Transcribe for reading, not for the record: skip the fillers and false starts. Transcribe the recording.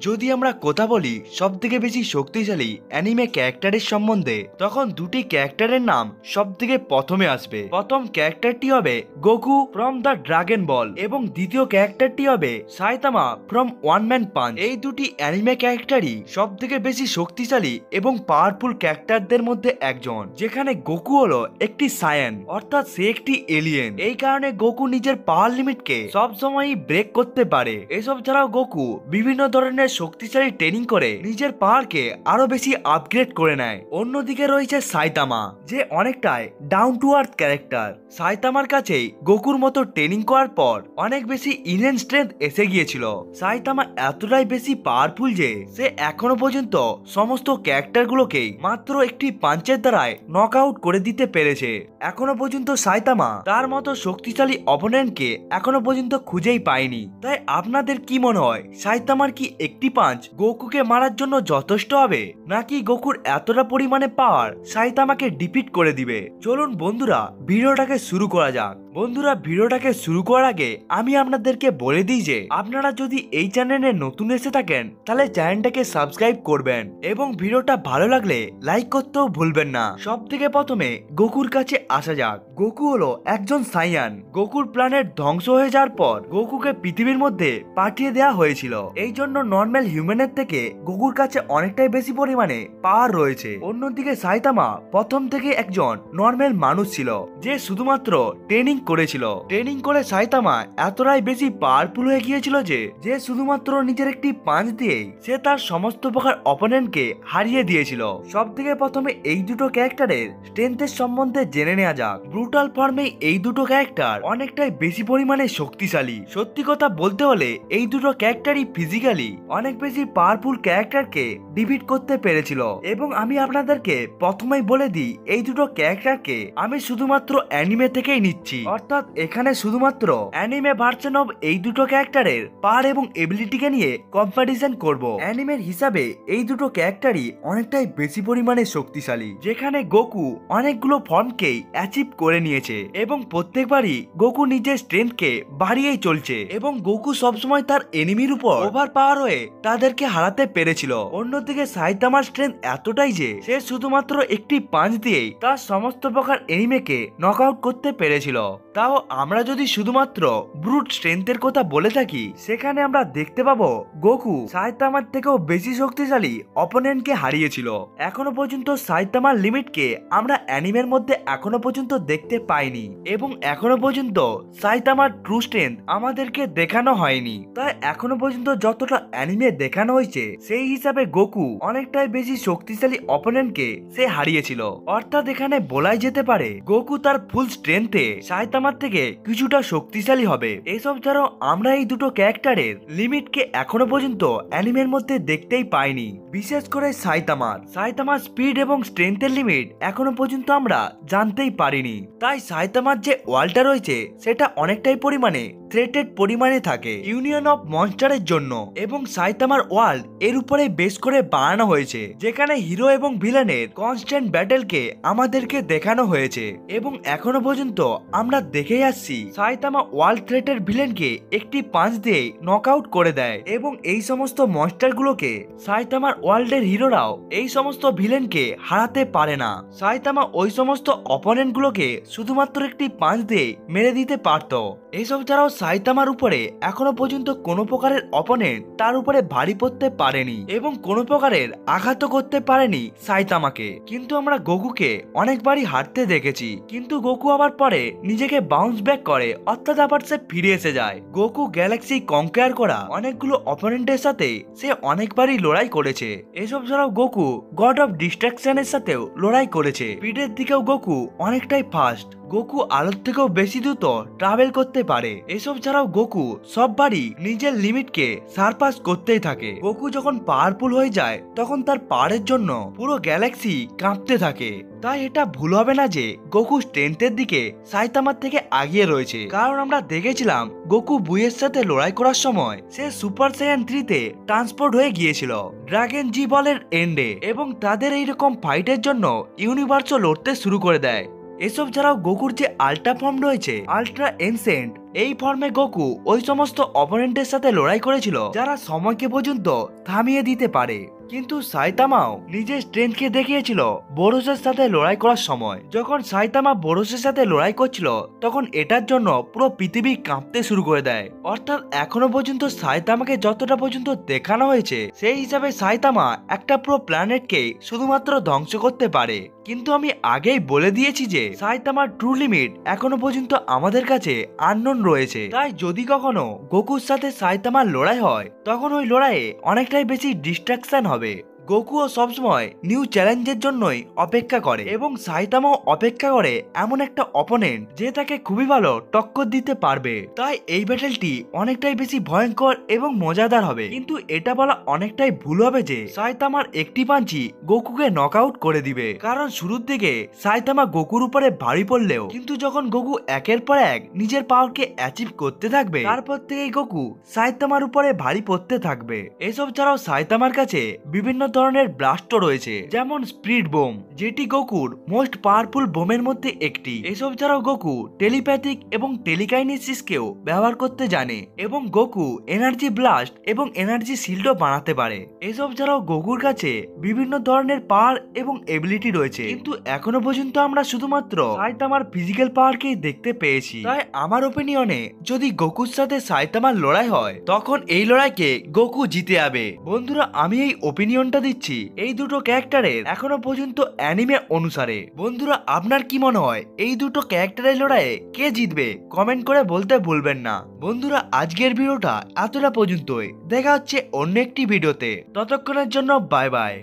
যদি আমরা কথা বলি সবথেকে বেশি শক্তিশালী অ্যানিমে ক্যারেক্টারের সম্বন্ধে, তখন দুটি ক্যারেক্টারের নাম সবথেকে প্রথমে আসবে। প্রথম ক্যারেক্টারটি হবে গোকু ফ্রম দ্য ড্রাগন বল এবং দ্বিতীয় ক্যারেক্টারটি হবে Saitama from one man punch. এই দুটি অ্যানিমে ক্যারেক্টারই সবথেকে বেশি শক্তিশালী এবং পাওয়ারফুল ক্যারেক্টারদের মধ্যে একজন। যেখানে গোকু হলো একটি সায়ান, অর্থাৎ সে একটি এলিয়েন। এই কারণে গোকু নিজের পাওয়ার লিমিটকে সবসময়ই ব্রেক করতে পারে। এসব ছাড়াও গোকু বিভিন্ন ধরনের শক্তিশালী ট্রেনিং করে নিজের পাওয়ারকে আরো বেশি আপগ্রেড করে নেয়। অন্যদিকে রয়েছে সাইতামা, যে অনেকটাই ডাউন টু আর্থ ক্যারেক্টার। সাইতামার কাছেই গোকুর মতো ট্রেনিং করার পর অনেক বেশি ইনহেন্স স্ট্রেংথ এসে গিয়েছিল। সাইতামা এতটাই বেশি পাওয়ারফুল যে সে এখনো পর্যন্ত সমস্ত ক্যারেক্টারগুলোকেই মাত্র একটি পাঞ্চের দ্বারায় নক আউট করে দিতে পেরেছে। এখনো পর্যন্ত সাইতামা তার মতো শক্তিশালী অপোনেন্টকে এখনো পর্যন্ত খুঁজেই পায়নি। তাই আপনাদের কি মনে হয়, সাইতামার কি একটি পাঞ্চ গোকুকে মারার জন্য যথেষ্ট হবে, নাকি গোকুর এতটা পরিমাণে পাওয়ার সাইতামাকে ডিফিট করে দিবে? চলুন বন্ধুরা ভিডিওটাকে শুরু করা যাক। বন্ধুরা ভিডিওটাকে শুরু করার আগে আমি আপনাদেরকে বলে দিই যে আপনারা যদি এই চ্যানেলে নতুন এসে থাকেন তাহলে চ্যানেলটাকে সাবস্ক্রাইব করবেন এবং ভিডিওটা ভালো লাগলে লাইক করতেও ভুলবেন না। সব থেকে প্রথমে গোকুর কাছে আসা যাক। গোকু হলো একজন সাইয়ান। গোকুর প্ল্যানেট ধ্বংস হয়ে যাওয়ার পর গোকুকে পৃথিবীর মধ্যে পাঠিয়ে দেওয়া হয়েছিল। এই জন্য নর্মাল হিউম্যানের থেকে গোকুর কাছে অনেকটাই বেশি পরিমাণে পাওয়ার রয়েছে। অন্যদিকে সাইতামা প্রথম থেকে একজন নর্মাল মানুষ ছিল, যে শুধুমাত্র ট্রেনিং করেছিল। ট্রেনিং করে সাইতামা এতটাই বেশি পাওয়ারফুল হয়ে গিয়েছিল যে শুধুমাত্র নিজের একটি পাঞ্চ দিয়েই সে তার সমস্ত প্রকার অপোনেন্টকে হারিয়ে দিয়েছিল। সব থেকে প্রথমে এই দুটো ক্যারেক্টারের স্ট্রেংথের সম্বন্ধে জেনে নেওয়া যাক। ব্রুটাল ফর্মে এই দুটো ক্যারেক্টার অনেকটাই বেশি পরিমাণে শক্তিশালী। সত্যি কথা বলতে হলে এই দুটো ক্যারেক্টারই ফিজিক্যালি অনেক বেশি পাওয়ারফুল ক্যারেক্টারকে ডিফিট করতে পেরেছিল। এবং আমি আপনাদেরকে প্রথমেই বলে দিই, এই দুটো ক্যারেক্টারকে আমি শুধুমাত্র অ্যানিমে থেকেই নিচ্ছি, অর্থাৎ এখানে শুধুমাত্র অ্যানিমে ভার্সন অফ এই দুটো ক্যারেক্টারের পাওয়ার এবং এবিলিটিকে নিয়ে কম্পারিজন করব। অ্যানিমের হিসাবে এই দুটো ক্যারেক্টারই অনেকটাই বেশি পরিমাণে শক্তিশালী, যেখানে গোকু অনেকগুলো ফর্মকেই অ্যাচিভ করে নিয়েছে এবং প্রত্যেকবারই গোকু নিজের স্ট্রেংথকে বাড়িয়েই চলছে এবং গোকু সবসময় তার এনিমির উপর ওভার পাওয়ার হয়ে তাদেরকে হারাতে পেরেছিল। অন্যদিকে সাইতামার স্ট্রেংথ এতটাই যে সে শুধুমাত্র একটি পাঞ্চ দিয়েই তার সমস্ত প্রকার এনিমেকে নক আউট করতে পেরেছিল। তাও আমরা যদি শুধুমাত্র ব্রুট স্ট্রেংথের কথা বলে থাকি, সেখানে আমরা দেখতে পাবো গোকু সাইতামার থেকেও বেশি শক্তিশালী অপোনেন্টকে হারিয়েছিল। এখনো পর্যন্ত সাইতামার লিমিটকে আমরা অ্যানিমের মধ্যে এখনো পর্যন্ত দেখতে পাইনি এবং এখনো পর্যন্ত সাইতামার ট্রু স্ট্রেংথ আমাদেরকে দেখানো হয়নি। তাই এখনো পর্যন্ত যতটা অ্যানিমে দেখানো হয়েছে সেই হিসাবে গোকু অনেকটাই বেশি শক্তিশালী অপোনেন্টকে সে হারিয়েছিল। অর্থাৎ এখানে বলাই যেতে পারে গোকু তার ফুল স্ট্রেংথে সাইতামার থেকে কিছুটা শক্তিশালী হবে। এসব ছাড়াও আমরা এই দুটো ক্যারেক্টারের লিমিটকে এখনো পর্যন্ত অ্যানিমের মধ্যে দেখতেই পাইনি। বিশেষ করে সাইতামার স্পিড এবং স্ট্রেংথের লিমিট এখনো পর্যন্ত আমরা জানতেই পারিনি। তাই সাইতামার যে ওয়ালটা রয়েছে সেটা অনেকটাই পরিমাণে থ্রেটেড পরিমাণে থাকে ইউনিয়ন অফ মনস্টারের জন্য, এবং সাইতামার ওয়ার্ল্ড এর উপরে বেস করে বানানো হয়েছে, যেখানে হিরো এবং ভিলেনের কনস্ট্যান্ট ব্যাটেলকে আমাদেরকে দেখানো হয়েছে। এবং এখনো পর্যন্ত আমরা দেখে আসছি সাইতামা ওয়ার্ল্ড থ্রেটের ভিলেনকে একটি পাঞ্চ দিয়ে নক আউট করে দেয় এবং এই সমস্ত মনস্টারগুলোকে সাইতামার ওয়ার্ল্ডের হিরোরাও এই সমস্ত ভিলেনকে হারাতে পারে না। সাইতামা ওই সমস্ত অপোনেন্টগুলোকে শুধুমাত্র একটি পাঞ্চ দিয়ে মেরে দিতে পারত। এইসব ছাড়াও সাইতামার উপরে এখনো পর্যন্ত কোনো প্রকারের অপোনেন্ট তার উপরে ভারী পড়তে পারেনি এবং কোনো প্রকারের আঘাত করতে পারেনি সাইতামাকে। কিন্তু আমরা গোকুকে অনেকবারই হারতে দেখেছি, কিন্তু গোকু আবার পরে নিজেকে বাউন্স ব্যাক করে, অর্থাৎ আবার সে ফিরে এসে যায়। গোকু গ্যালাক্সি কনকোয়ার করা অনেকগুলো অপোনেন্টের সাথে সে অনেকবারই লড়াই করেছে। এসব ছাড়াও গোকু গড অফ ডিস্ট্রাকশনের সাথেও লড়াই করেছে। স্পিডের দিকেও গোকু অনেকটাই ফাস্ট। গোকু আলোর থেকেও বেশি দ্রুত ট্রাভেল করতে পারে। এসব ছাড়াও গোকু সববারই নিজের লিমিটকে সারপাস করতেই থাকে। গোকু যখন পাওয়ারফুল হয়ে যায় তখন তার পাওয়ারের জন্য পুরো গ্যালাক্সি কাঁপতে থাকে। তাই এটা ভুল হবে না যে গোকু স্ট্রেংথের দিকে সাইতামার থেকে আগিয়ে রয়েছে, কারণ আমরা দেখেছিলাম গোকু বুইয়ের সাথে লড়াই করার সময় সে সুপার সাইয়ান 3-তে ট্রান্সপোর্ট হয়ে গিয়েছিল ড্রাগন জি বলের এন্ডে, এবং তাদের এইরকম ফাইটের জন্য ইউনিভার্সও লড়তে শুরু করে দেয়। এসব ছাড়াও গোকুর যে আল্ট্রা ফর্ম রয়েছে, আল্ট্রা এনসেন্ট, এই ফর্মে গোকু ওই সমস্ত অপোনেন্টের সাথে লড়াই করেছিল যারা সময়কে পর্যন্ত থামিয়ে দিতে পারে। কিন্তু সাইতামাও নিজের স্ট্রেংথকে দেখিয়েছিল বোরোসের সাথে লড়াই করার সময়। যখন সাইতামা বোরোসের সাথে লড়াই করছিল তখন এটার জন্য পুরো পৃথিবী কাঁপতে শুরু করে দেয়। অর্থাৎ এখনো পর্যন্ত সাইতামাকে যতটা পর্যন্ত দেখানো হয়েছে সেই হিসাবে সাইতামা একটা পুরো প্ল্যানেটকে শুধুমাত্র ধ্বংস করতে পারে। কিন্তু আমি আগেই বলে দিয়েছি যে সাইতামার ট্রু লিমিট এখনো পর্যন্ত আমাদের কাছে আননোন রয়েছে। তাই যদি কখনো গোকুর সাথে সাইতামার লড়াই হয় তখন ওই লড়াইয়ে অনেকটাই বেশি ডিস্ট্রাকশন হবে। গোকুও সবসময় নিউ চ্যালেঞ্জের জন্যই অপেক্ষা করে এবং সাইতামাও অপেক্ষা করে এমন একটা অপোনেন্ট যে তাকে খুবই ভালো টক্কর দিতে পারবে। তাই এই ব্যাটেলটি অনেকটাই বেশি ভয়ঙ্কর এবং মজাদার হবে। কিন্তু এটা বলা অনেকটাই ভুল হবে যে সাইতামার একটি পাঞ্চি গোকুকে নকআউট করে দিবে, কারণ শুরুর দিকে সাইতামা গোকুর উপরে ভারী পড়লেও কিন্তু যখন গোকু একের পর এক নিজের পাওয়ারকে অ্যাচিভ করতে থাকবে তারপর থেকেই গোকু সাইতামার উপরে ভারী পড়তে থাকবে। এসব ছাড়াও সাইতামার কাছে বিভিন্ন ধরনের ব্লাস্টও রয়েছে, যেমন স্পিড বোম, যেটি গোকুর মোস্ট পাওয়ারফুল বোমের মধ্যে একটি। এসব ছাড়াও গোকু টেলিপ্যাথিক এবং টেলিকাইনেসিসকেও ব্যবহার করতে জানে এবং গোকু এনার্জি ব্লাস্ট এবং এনার্জি শিল্ডও বানাতে পারে। এসব ছাড়াও গোকুর কাছে বিভিন্ন ধরনের পাওয়ার এবং এবিলিটি রয়েছে, কিন্তু এখনো পর্যন্ত আমরা শুধুমাত্র সাইতামার ফিজিক্যাল পাওয়ারকেই দেখতে পেয়েছি। তাই আমার ওপিনিয়নে যদি গোকুর সাথে সাইতামার লড়াই হয় তখন এই লড়াইকে গোকু জিতে যাবে। বন্ধুরা, আমি এই ওপিনিয়নটা দিচ্ছি এই দুটো ক্যারেক্টারের এখনো পর্যন্ত অ্যানিমে অনুসারে। বন্ধুরা, আপনার কি মনে হয় এই দুটো ক্যারেক্টারের লড়াইয়ে কে জিতবে? কমেন্ট করে বলতে ভুলবেন না। বন্ধুরা, আজকের ভিডিওটা এতটা পর্যন্তই। দেখা হচ্ছে অন্য একটি ভিডিওতে। ততক্ষণের জন্য বাই বাই।